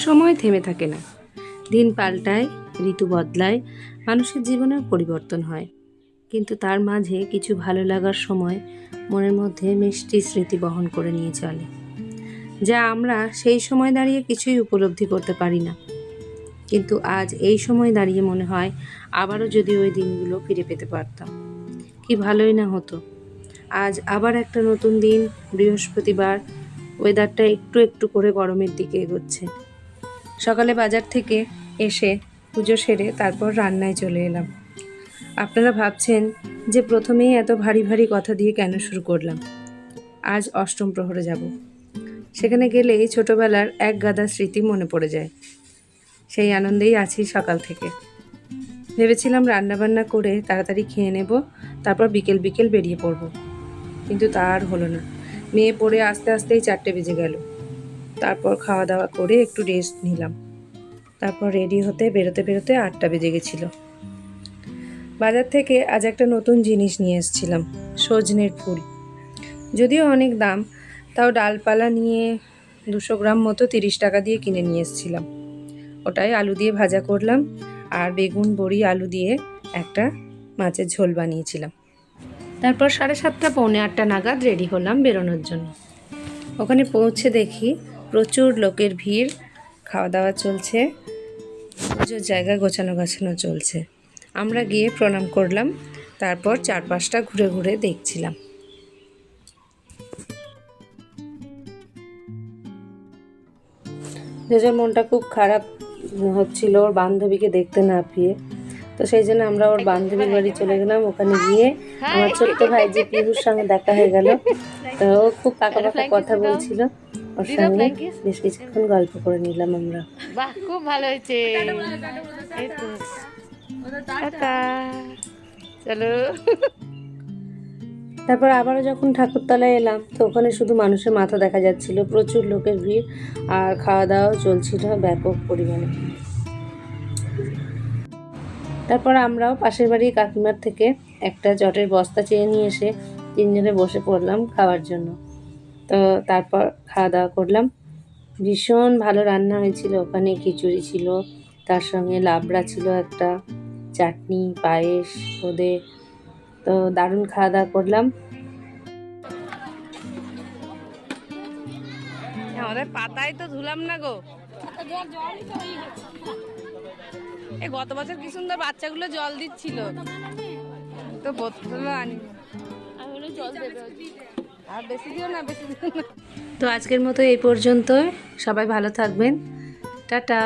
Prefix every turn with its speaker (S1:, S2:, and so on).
S1: সময় থেমে থাকে না, দিন পাল্টায়, ঋতু বদলায়, মানুষের জীবনেও পরিবর্তন হয়, কিন্তু তার মাঝে কিছু ভালো লাগার সময় মনের মধ্যে মিষ্টি স্মৃতি বহন করে নিয়ে চলে, যা আমরা সেই সময় দাঁড়িয়ে কিছুই উপলব্ধি করতে পারি না। কিন্তু আজ এই সময় দাঁড়িয়ে মনে হয় আবারও যদি ওই দিনগুলো ফিরে পেতে পারতাম, কি ভালোই না হতো। আজ আবার একটা নতুন দিন, বৃহস্পতিবার। ওয়েদারটা একটু একটু করে গরমের দিকে এগোচ্ছে। সকালে বাজার থেকে এসে পুজো সেরে তারপর রান্নায় চলে এলাম। আপনারা ভাবছেন যে প্রথমেই এত ভারী ভারী কথা দিয়ে কেন শুরু করলাম। আজ অষ্টম প্রহরে যাব। সেখানে গেলেই ছোটবেলার এক গাদা স্মৃতি মনে পড়ে যায়। সেই আনন্দেই আছি সকাল থেকে। ভেবেছিলাম রান্নাবান্না করে তাড়াতাড়ি খেয়ে নেব, তারপর বিকেল বিকেল বেরিয়ে পড়ব। কিন্তু তা আর হলো না। মেয়ে পড়ে আস্তে আস্তেই 4টে বেজে গেল। তারপর খাওয়া দাওয়া করে একটু রেস্ট নিলাম। তারপর রেডি হতে বেরোতে বেরোতে 8টা বেজে গেছিল। বাজার থেকে আজ একটা নতুন জিনিস নিয়ে এসেছিলাম, সজনের ফুল। যদিও অনেক দাম, তাও ডালপালা নিয়ে 200 গ্রাম মতো 30 টাকা দিয়ে কিনে নিয়ে এসেছিলাম। ওটাই আলু দিয়ে ভাজা করলাম, আর বেগুন বড়ি আলু দিয়ে একটা মাছের ঝোল বানিয়েছিলাম। তারপর 7:30 পৌনে 8টা নাগাদ রেডি হলাম বেরোনোর জন্য। ওখানে পৌঁছে দেখি প্রচুর লোকের ভিড়, খাওয়া দাওয়া চলছে, পুজোর জায়গা গোছানো গাছানো চলছে। আমরা গিয়ে প্রণাম করলাম, তারপর চারপাশটা ঘুরে ঘুরে দেখছিলাম। যেজন মনটা খুব খারাপ হচ্ছিল ওর বান্ধবীকে দেখতে না পেয়ে, তো সেই জন্য আমরা ওর বান্ধবীর বাড়ি চলে গেলাম। ওখানে গিয়ে আমার ছোট্ট ভাই যে পিহুর সঙ্গে দেখা হয়ে গেল। তো ও খুব পাকা পাকা কথা বলছিল, ওর সঙ্গে বেশ কিছুক্ষণ গল্প করে নিলাম আমরা।
S2: বাহ, খুব ভালো হয়েছে। চলো।
S1: তারপর আবারও যখন ঠাকুরতলায় এলাম, তো ওখানে শুধু মানুষের মাথা দেখা যাচ্ছিল, প্রচুর লোকের ভিড়, আর খাওয়া দাওয়াও চলছিল ব্যাপক পরিমাণে। তারপর আমরাও পাশের বাড়ির কাকিমার থেকে একটা চটের বস্তা চেয়ে নিয়ে এসে 3জনে বসে পড়লাম খাওয়ার জন্য। তো তারপর খাওয়া দাওয়া করলাম। ভীষণ ভালো রান্না হয়েছিল। ওখানে খিচুড়ি ছিল, তার সঙ্গে লাবড়া ছিল একটা, চাটনি, পায়েস, বোঁদে। তো দারুণ খাওয়া দাওয়া করলাম।
S2: আমাদের পাতায় তো ধুলাম না গো। গত বছর কি সুন্দর বাচ্চাগুলো জল দিচ্ছিল, তো বোতল আনি আর বেশি দিও না, বেশি দিও না।
S1: তো আজকের মতো এই পর্যন্ত। সবাই ভালো থাকবেন। টাটা।